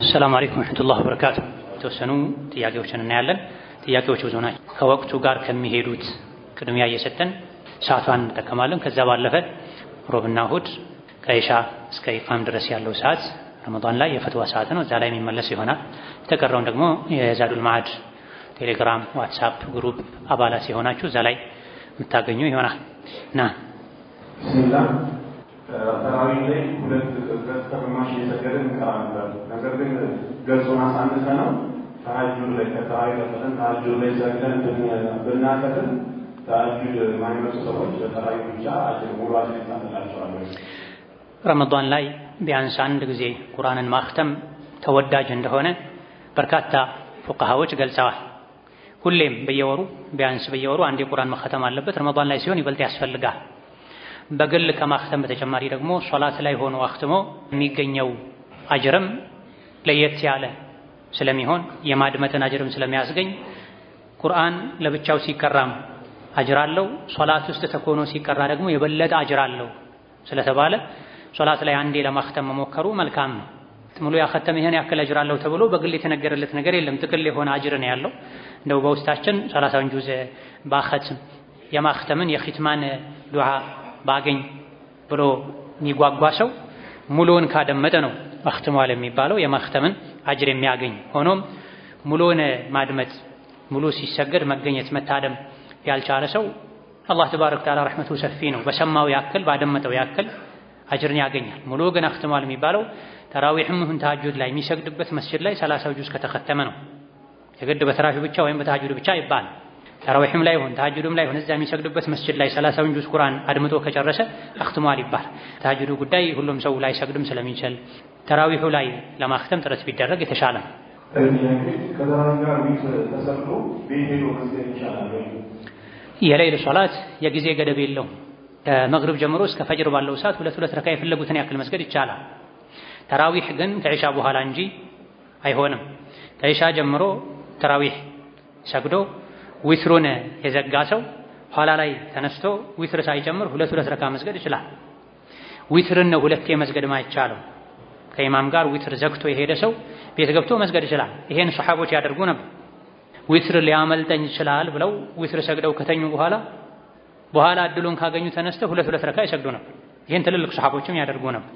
السلام عليكم ورحمة الله وبركاته توسنو ጥያቄዎችን እናያለን ጥያቄዎቹ ብዙ ናቸው ከወቅቱ ጋር ከሚሄዱት ቅድሚያ እየሰጠን ሰዓቷን እንጠቀማለን ከዛ ባለፈ ሮብና እሁድ ከኢሻ እስከ ኢቃም ድረስ ያለው ሰዓት ረመዳን ላይ የፈትዋ ሰዓት ነው እዛ ላይ የሚመለስ ይሆናል የተቀረውን ደግሞ የዛዱል ማዕድ ቴሌግራም ዋትስአፕ ግሩፕ አባላት የሆናችሁ እዛ ላይ የምታገኙ ይሆናል ና ቢስሚላህ ተራዊህ ላይ ሁለት ገጽታማሽ የሰገደን እንቀራለን ነገር ግን ገጹን አሳንሰነው ተሐጁድ ላይ ከተራዊህ ለፈተን ተሐጁድ ላይ ሰግደን ብናከትም ተሐጁድ ማይመጡ ሰዎች በተራዊህ ብቻ አጅር ሙሉ አጅር ይታላቸዋል። ረመዳን ላይ ቢያንስ አንድ ጊዜ ቁርአንን ማክተም ተወዳጅ እንደሆነ በርካታ ፉቃሃዎች ገልጸዋል። ሁሌም በየወሩ ቢያንስ በየወሩ አንድ ቁርአን መختም አለበት። ረመዳን ላይ ሲሆን ይበልጥ ያስፈልጋል። በግል ከማክተም በተጨማሪ ደግሞ ሶላት ላይ ሆኖ አክትሞ የሚገኘው አጅርም ለየት ያለ ስለሚሆን የማድመጥን አጅርም ስለሚያስገኝ ቁርአን ለብቻው ሲቀራም አጅር አለው፣ ሶላት ውስጥ ተኮኖ ሲቀራ ደግሞ የበለጠ አጅር አለው ስለተባለ ሶላት ላይ አንዴ ለማክተም መሞከሩ መልካም ነው። ሙሉ ያከተመ ይሄን ያክል አጅር አለው ተብሎ በግል የተነገረለት ነገር የለም። ጥቅል የሆነ አጅር ነው ያለው። እንደው በውስጣችን 30 ጁዝ ባኸትም የማክተምን የኺትማን ዱዓ ባገኝ ብሎ የሚጓጓ ሰው ሙሉውን ካደመጠ ነው አክትሟል የሚባለው የማክተምን አጅር የሚያገኝ። ሆኖም ሙሉውን ማድመጥ ሙሉ ሲሰገድ መገኘት መታደም ያልቻለ ሰው አላህ ተባረከ ወተዓላ ረሕመቱ ሰፊ ነው። በሰማው ያክል ባደመጠው ያክል አጅርን ያገኛል። ሙሉ ግን አክትሟል የሚባለው ተራዊህም ይሁን ተሐጁድ ላይ የሚሰግድበት መስጂድ ላይ 30 ጁዝ ከተختመ ነው። የግድ በተራዊህ ብቻ ወይም በተሐጁድ ብቻ ይባል ተራዊህም ላይ ይሁን ተሐጁድም ላይ ይሁን እዛ የሚሰግድበት መስጂድ ላይ 30 ጁዝ ቁርአን አድምጦ ከጨረሰ አክትሟል ይባል። ተሐጁዱ ጉዳይ ሁሉም ሰው ላይ ሰግድም ስለሚችል ተራዊሁ ላይ ለማክተም ጥረት ቢደረግ የተሻለ ነው። የሌሊት ሶላት የጊዜ ገደብ የለውም። ከመግሪብ ጀምሮ እስከ ፈጅር ባለው ሰዓት ሁለት ረካ የፈለጉትን ያክል መስገድ ይቻላል። ተራዊህ ግን ከኢሻ በኋላ እንጂ አይሆንም። ከኢሻ ጀምሮ ተራዊህ ሰግዶ ዊትሩን የዘጋ ሰው ኋላ ላይ ተነስቶ ዊትር ሳይጨምር ሁለት ረካ መስገድ ይችላል። ዊትርን ነው ሁለቴ መስገድ ማይቻለው። ከኢማም ጋር ዊትር ዘግቶ የሄደ ሰው ቤት ገብቶ መስገድ ይችላል። ይሄን ሱሐቦች ያደርጉ ነበር። ዊትር ሊያመልጠኝ ይችላል ብለው ዊትር ሰግደው ከተኙ በኋላ እድሉን ካገኙ ተነስተው ሁለት ረካ ይሰግዱ ነበር። ይሄን ትልልቅ ሱሐቦችም ያደርጉ ነበር።